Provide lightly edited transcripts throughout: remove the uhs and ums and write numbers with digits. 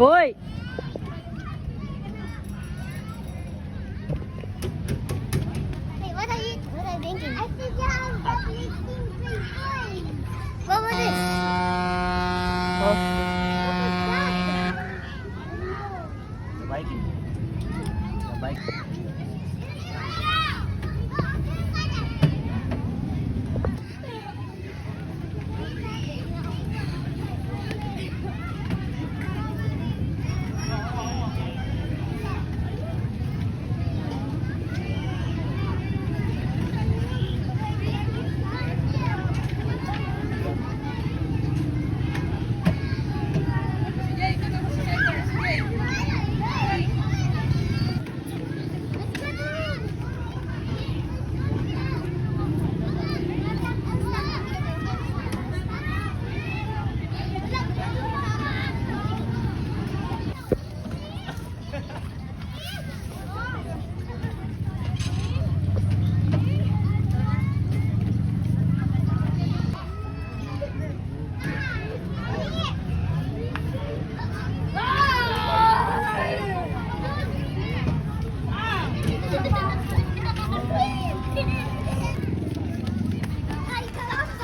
Hoy! Hey, what are you thinking? I think I'm making toys. What was it? Oh. The bike. The bike.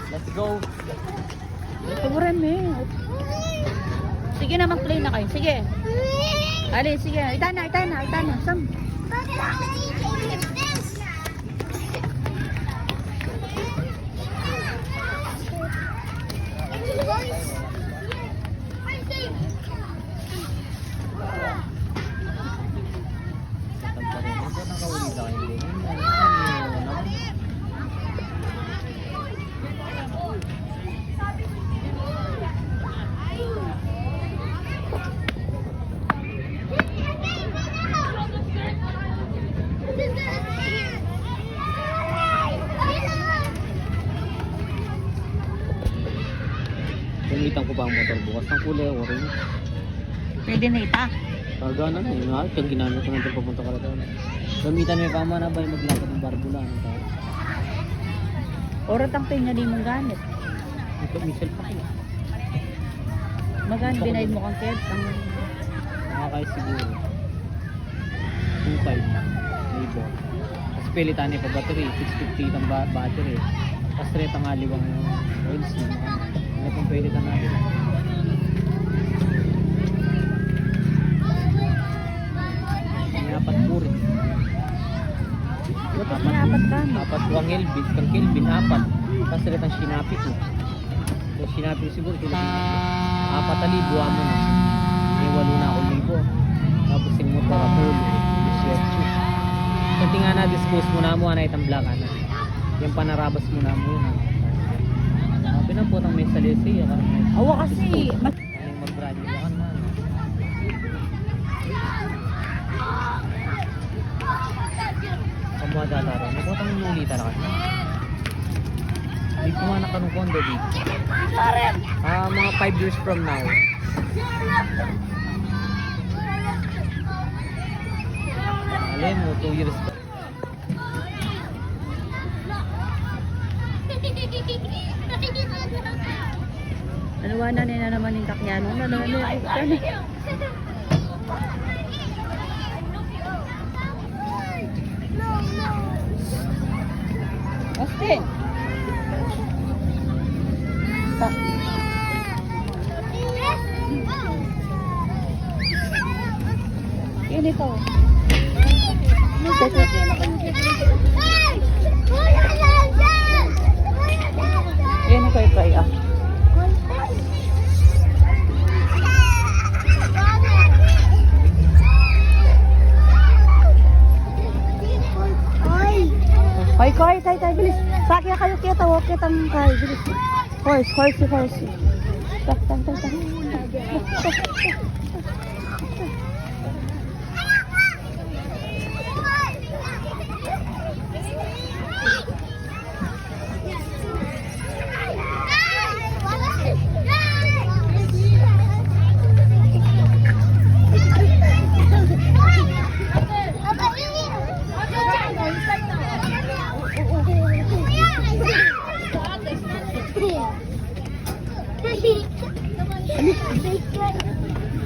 Let's go. Tuguran mo eh. Sige na, mag-play na kayo. Sige. Ali, sige. Itana. Sam. Gamitan ko pa ang motor bukas ng kulay orange. Pwede na ita. Kagana na yun. Kaya ginamit ko nandun papunta ka lang. Gamitan may kama na ba yung maglakad ng barbula? Orat ang tayo nga di mong gamit. Ito, missile pa kayo. Magan, binaid mo kang kids. Ang... Nakakaya siguro. 2.5. Libo. Tapos pilitan pa battery. 650 ang battery. Tapos rin ang aliwang oils niya. Ano kung pwede ka natin. May apat puri. Dapat na apat ka. Apat ko ang Elvin. Kang Kelvin, apat. Tapos rin ang sinapi ko. Yung sinapi ko siguro. 4,000 mo na. May 8 na ako libo. Tapos yung motor ako. 18. Kasi nga na-dispose mo na mo. Ano itang black na. Yung panarabas mo na mo. Sabi na po itang may salisi. Awa kasi. Anong mag-brand nila ka na. Kamuha dataro. May po itang nulita na kasi. Hindi ko nga nakanong kondo dito. Mga 5 years from now. Alam mo, 2 years pa. Naluwanan na naman yung Takyano. Naluwanan. Oste. Yan ito. Yan ito i-try ah. Hoy, tay, bilis. Sakya kayo kita, walk kitang kay, bilis. Horse. Tak.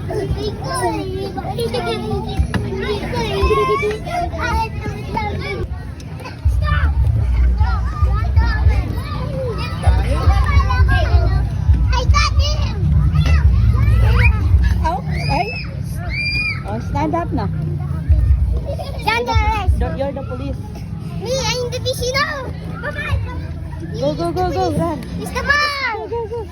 I got him! Oh, ay. Oh, stand up na. Sanders! You're the police. Me, I'm the Vicino! Go, go, go, go, run. Mr. Ball! Go, go.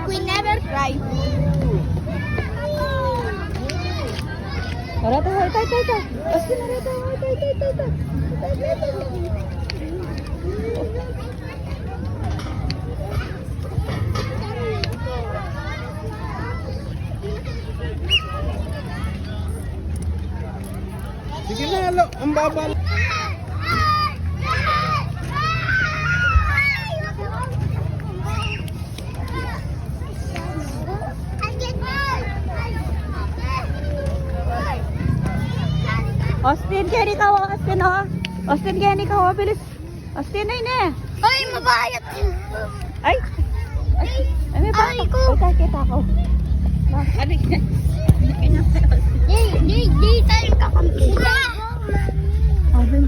We never cry. Arata, ita. Austin, arata, ita. Sige na, ang babal. Austin, kaya ikaw, Austin, oh. Austin, kaya ikaw, bilis. Austin, ay ne. Ay, mabayat! Ay, may Ay, bata. ko. Ay, kita ko. Ano yan? Di tayo kakampi. Austin.